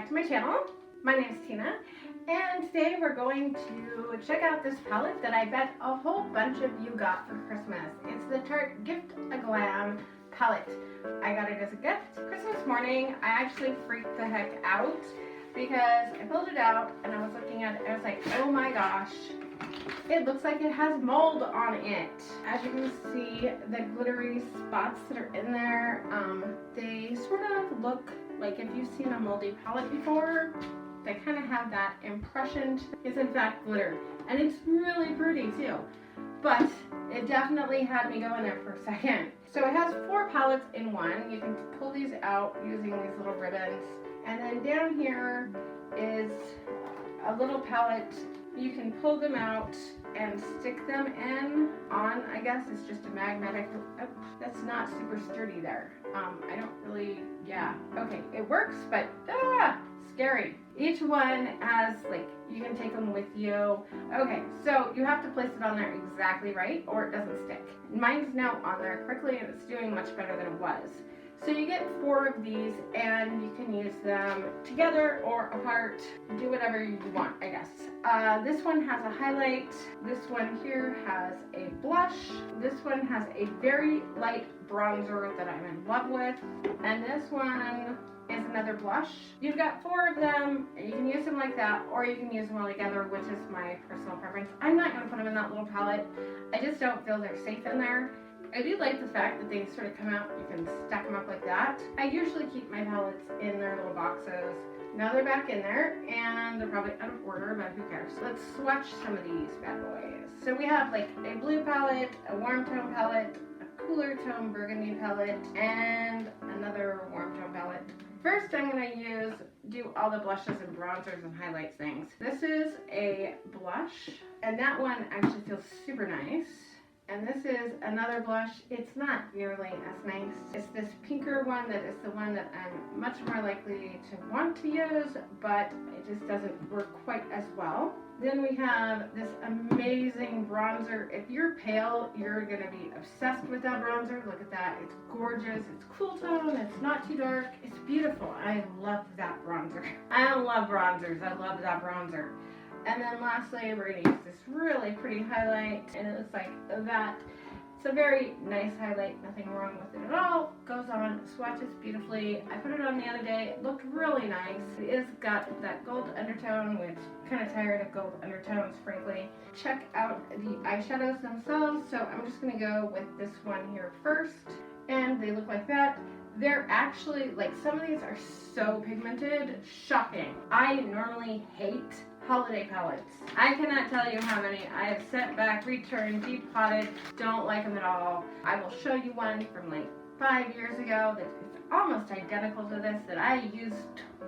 back to my channel. My name is Tina, and today we're going to check out this palette that I bet a whole bunch of you got for Christmas. It's the Tarte Gift and Glam palette. I got it as a gift Christmas morning. I actually freaked the heck out because I pulled it out and I was looking at it and I was like, oh my gosh, it looks like it has mold on it. As you can see, the glittery spots that are in there, they sort of look like if you've seen a moldy palette before, they kind of have that impression. It's in fact glitter, and it's really pretty too. But it definitely had me going there for a second. So it has 4 palettes in one. You can pull these out using these little ribbons. And then down here is a little palette. You can pull them out and stick them on, I guess it's just a magnetic, oh, that's not super sturdy there. I don't really, okay, it works, but scary. Each one has, like, you can take them with you. Okay, so you have to place it on there exactly right or it doesn't stick. Mine's now on there correctly and it's doing much better than it was. So you get 4 of these and you can use them together or apart. Do whatever you want, I guess. This one has a highlight. This one here has a blush. This one has a very light bronzer that I'm in love with. And this one is another blush. You've got 4 of them. You can use them like that or you can use them all together, which is my personal preference. I'm not going to put them in that little palette. I just don't feel they're safe in there. I do like the fact that they sort of come out, you can stack them up like that. I usually keep my palettes in their little boxes. Now they're back in there and they're probably out of order, but who cares? Let's swatch some of these bad boys. So we have like a blue palette, a warm tone palette, a cooler tone burgundy palette, and another warm tone palette. First I'm going to do all the blushes and bronzers and highlights things. This is a blush and that one actually feels super nice. And this is another blush. It's not nearly as nice. It's this pinker one that is the one that I'm much more likely to want to use, but it just doesn't work quite as well. Then we have this amazing bronzer. If you're pale, you're gonna be obsessed with that bronzer. Look at that, it's gorgeous, it's cool tone, it's not too dark, it's beautiful. I love that bronzer. I don't love bronzers, I love that bronzer. And then lastly, we're going to use this really pretty highlight, and it looks like that. It's a very nice highlight, nothing wrong with it at all. Goes on, swatches beautifully. I put it on the other day, it looked really nice. It is got that gold undertone, which I'm kind of tired of gold undertones, frankly. Check out the eyeshadows themselves, so I'm just going to go with this one here first. And they look like that. They're actually, like, some of these are so pigmented, shocking. I normally hate holiday palettes. I cannot tell you how many I have sent back, returned, depotted, don't like them at all. I will show you one from like 5 years ago that is almost identical to this that I used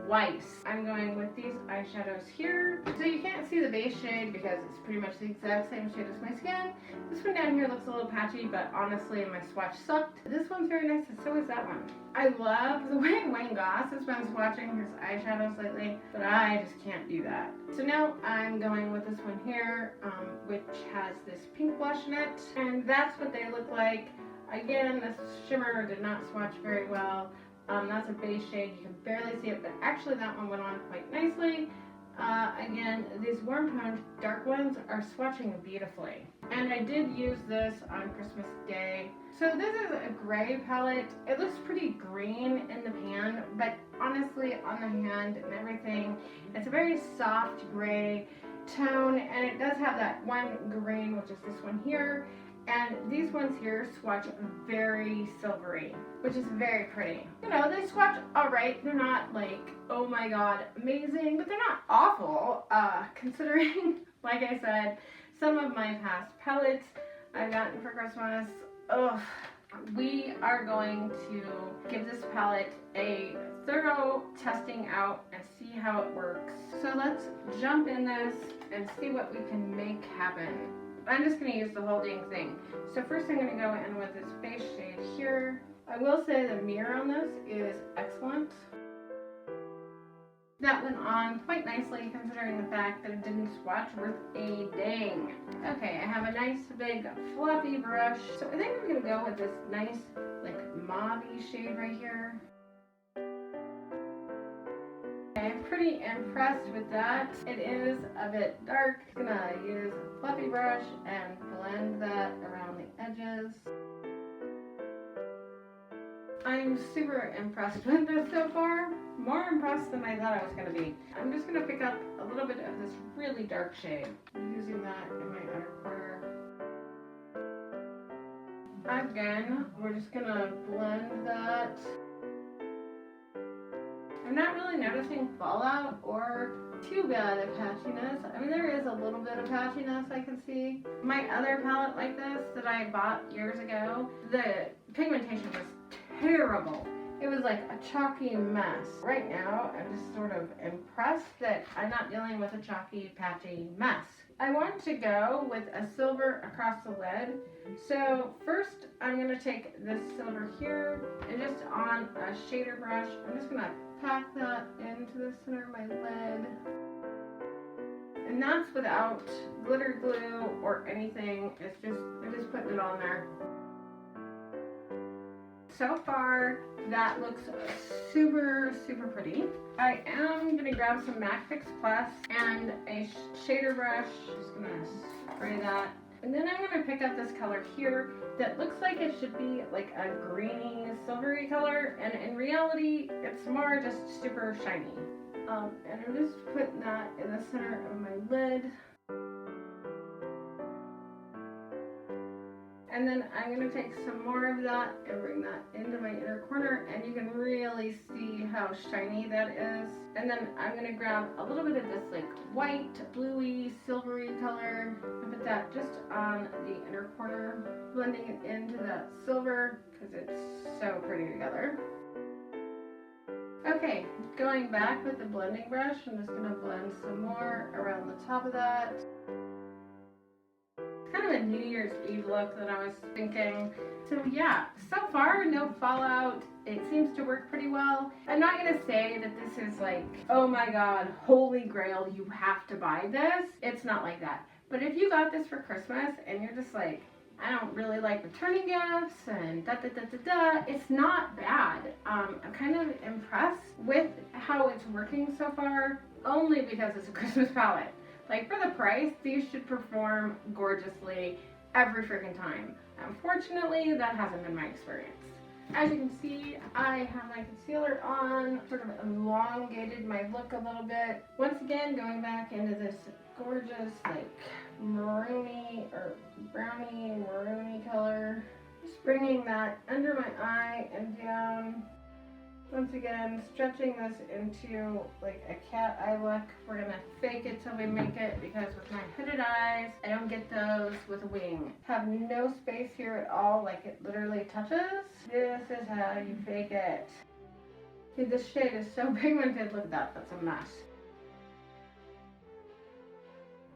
twice. I'm going with these eyeshadows here. So you can't see the base shade because it's pretty much the exact same shade as my skin. This one down here looks a little patchy, but honestly my swatch sucked. This one's very nice and so is that one. I love the way Wayne Goss has been swatching his eyeshadows lately, but I just can't do that. So now I'm going with this one here, which has this pink blush in it, and that's what they look like. Again, this shimmer did not swatch very well. That's a base shade, you can barely see it, but actually that one went on quite nicely. Again, these warm toned dark ones are swatching beautifully. And I did use this on Christmas Day. So this is a gray palette. It looks pretty green in the pan, but honestly on the hand and everything, it's a very soft gray tone, and it does have that one green, which is this one here. And these ones here swatch very silvery, which is very pretty. You know, they swatch alright. They're not like, oh my god, amazing, but they're not awful, considering, like I said, some of my past palettes I've gotten for Christmas. Ugh. We are going to give this palette a thorough testing out and see how it works. So let's jump in this and see what we can make happen. I'm just going to use the whole dang thing. So first I'm going to go in with this base shade here. I will say the mirror on this is excellent. That went on quite nicely considering the fact that it didn't swatch worth a dang. Okay, I have a nice big fluffy brush. So I think I'm going to go with this nice like mauve-y shade right here. Okay, pretty impressed with that. It is a bit dark. I'm gonna use a fluffy brush and blend that around the edges. I'm super impressed with this so far. More impressed than I thought I was going to be. I'm just going to pick up a little bit of this really dark shade, using that in my outer corner. Again, we're just going to blend that. I'm not really noticing fallout or too bad of patchiness. I mean, there is a little bit of patchiness I can see. My other palette like this that I bought years ago, the pigmentation was terrible. It was like a chalky mess. Right now, I'm just sort of impressed that I'm not dealing with a chalky, patchy mess. I want to go with a silver across the lid. So first, I'm going to take this silver here and just on a shader brush, I'm just going to pack that into the center of my lid. And that's without glitter glue or anything. It's just, I'm just putting it on there. So far, that looks super, super pretty. I am gonna grab some MAC Fix Plus and a shader brush. Just gonna spray that. And then I'm gonna pick up this color here that looks like it should be like a greeny, silvery color. And in reality, it's more just super shiny. And I'm just putting that in the center of my lid. And then I'm going to take some more of that and bring that into my inner corner, and you can really see how shiny that is. And then I'm going to grab a little bit of this like white, bluey, silvery color and put that just on the inner corner, blending it into that silver because it's so pretty together. Okay, going back with the blending brush, I'm just going to blend some more around the top of that. Kind of a New Year's Eve look that I was thinking. So yeah, so far no fallout. It seems to work pretty well. I'm not gonna say that this is like, oh my god, holy grail, you have to buy this. It's not like that. But if you got this for Christmas and you're just like, I don't really like returning gifts and it's not bad. I'm kind of impressed with how it's working so far, only because it's a Christmas palette. Like, for the price, these should perform gorgeously every freaking time. Unfortunately, that hasn't been my experience. As you can see, I have my concealer on, sort of elongated my look a little bit. Once again, going back into this gorgeous, like, maroony or browny maroony color. Just bringing that under my eye and down. Once again, stretching this into like a cat eye look. We're gonna fake it till we make it because with my hooded eyes, I don't get those with a wing. Have no space here at all, like it literally touches. This is how you fake it. See, this shade is so pigmented. Look at that, that's a mess.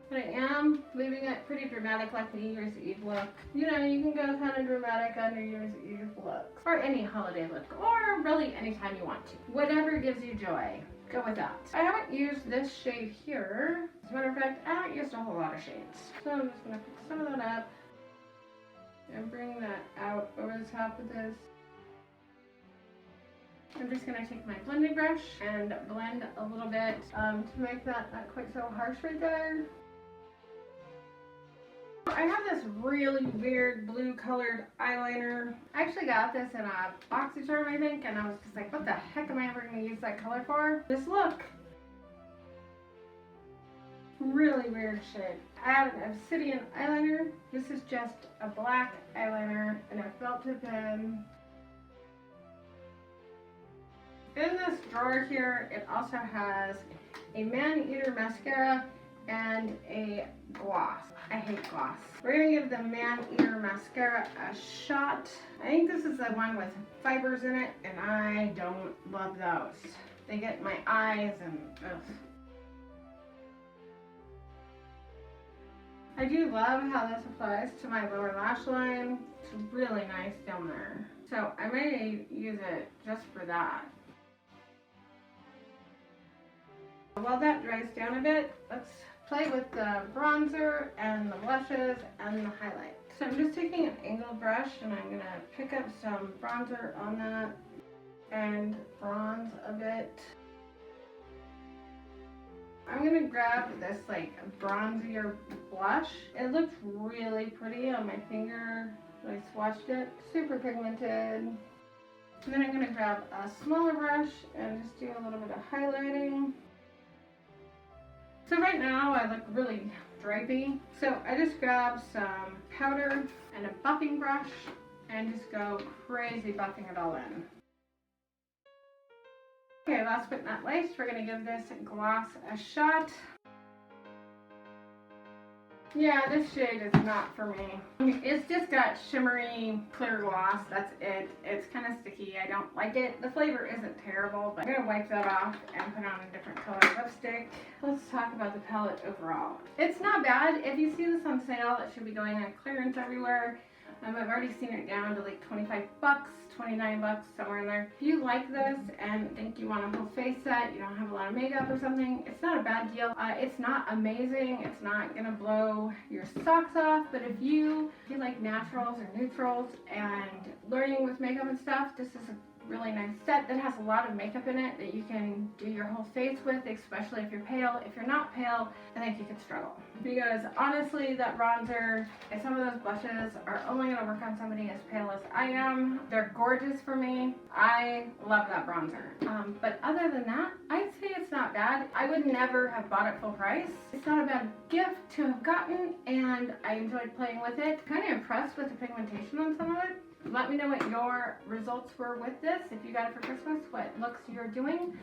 But I am leaving it pretty dramatic, like New Year's Eve look. You know, you can go kind of dramatic on New Year's Eve looks. Or any holiday look. Or really anytime you want to. Whatever gives you joy. Go with that. I haven't used this shade here. As a matter of fact, I haven't used a whole lot of shades. So I'm just going to pick some of that up. And bring that out over the top of this. I'm just going to take my blending brush and blend a little bit to make that not quite so harsh right there. I have this really weird blue colored eyeliner. I actually got this in a BoxyCharm, I think, and I was just like, what the heck am I ever going to use that color for? This look. Really weird shade. I have an obsidian eyeliner. This is just a black eyeliner and a felt tip pen. In this drawer here, it also has a man-eater mascara and a gloss. I hate gloss. We're gonna give the man-eater mascara a shot. I think this is the one with fibers in it, and I don't love those. They get my eyes and ugh. I do love how this applies to my lower lash line. It's really nice down there. So I may use it just for that. While that dries down a bit, let's play with the bronzer and the blushes and the highlight. So I'm just taking an angled brush and I'm going to pick up some bronzer on that and bronze a bit. I'm gonna grab this like bronzier blush. It looks really pretty on my finger when I swatched it. Super pigmented. And then I'm gonna grab a smaller brush and just do a little bit of highlighting. So right now I look really drapey. So I just grab some powder and a buffing brush and just go crazy buffing it all in. Okay, last but not least, we're gonna give this gloss a shot. Yeah, this shade is not for me. It's just got shimmery clear gloss, that's it. It's kind of sticky, I don't like it. The flavor isn't terrible, but I'm gonna wipe that off and put on a different color lipstick. Let's talk about the palette overall. It's not bad. If you see this on sale, it should be going on clearance everywhere. I've already seen it down to like 25 bucks, 29 bucks, somewhere in there. If you like this and think you want a whole face set, you don't have a lot of makeup or something, it's not a bad deal. It's not amazing. It's not gonna blow your socks off, but if you like naturals or neutrals and learning with makeup and stuff, this is a really nice set that has a lot of makeup in it that you can do your whole face with, especially if you're pale. If you're not pale, I think you could struggle. Because honestly, that bronzer and some of those blushes are only going to work on somebody as pale as I am. They're gorgeous for me. I love that bronzer. But other than that, I'd say it's not bad. I would never have bought it full price. It's not a bad gift to have gotten, and I enjoyed playing with it. Kind of impressed with the pigmentation on some of it. Let me know what your results were with this. If you got it for Christmas, what looks you're doing.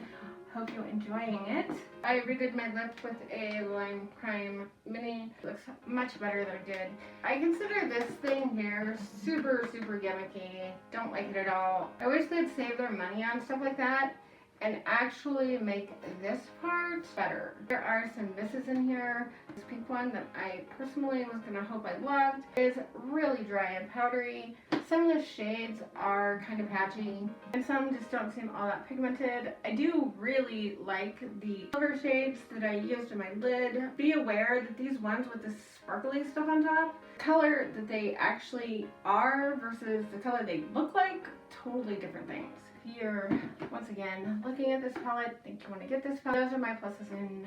Hope you're enjoying it. I redid my lip with a Lime Crime Mini. It looks much better than it did. I consider this thing here super gimmicky. Don't like it at all. I wish they'd save their money on stuff like that and actually make this part better. There are some misses in here. This pink one that I personally was gonna hope I loved is really dry and powdery. Some of the shades are kind of patchy and some just don't seem all that pigmented. I do really like the silver shades that I used in my lid. Be aware that these ones with the sparkly stuff on top, color that they actually are versus the color they look like, totally different things. You're once again looking at this palette, think you want to get this palette. Those are my pluses and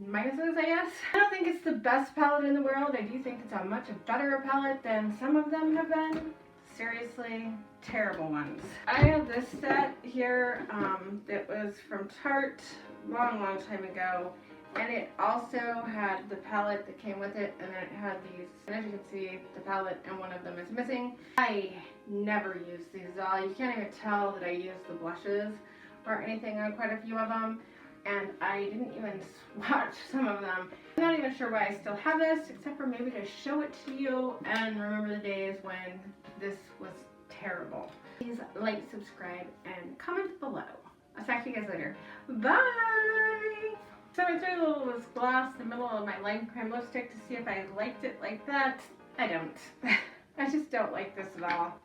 minuses, I guess. I don't think it's the best palette in the world. I do think it's a much better palette than some of them have been. Seriously, terrible ones. I have this set here that was from Tarte long time ago, and it also had the palette that came with it, and then it had these, and as you can see, the palette and one of them is missing. I never use these at all. You can't even tell that I used the blushes or anything on quite a few of them, and I didn't even swatch some of them. I'm not even sure why I still have this, except for maybe to show it to you and remember the days when this was terrible. Please like, subscribe, and comment below. I'll talk to you guys later. Bye! So I threw a little of this gloss in the middle of my Lime Crime lipstick to see if I liked it like that. I don't. I just don't like this at all.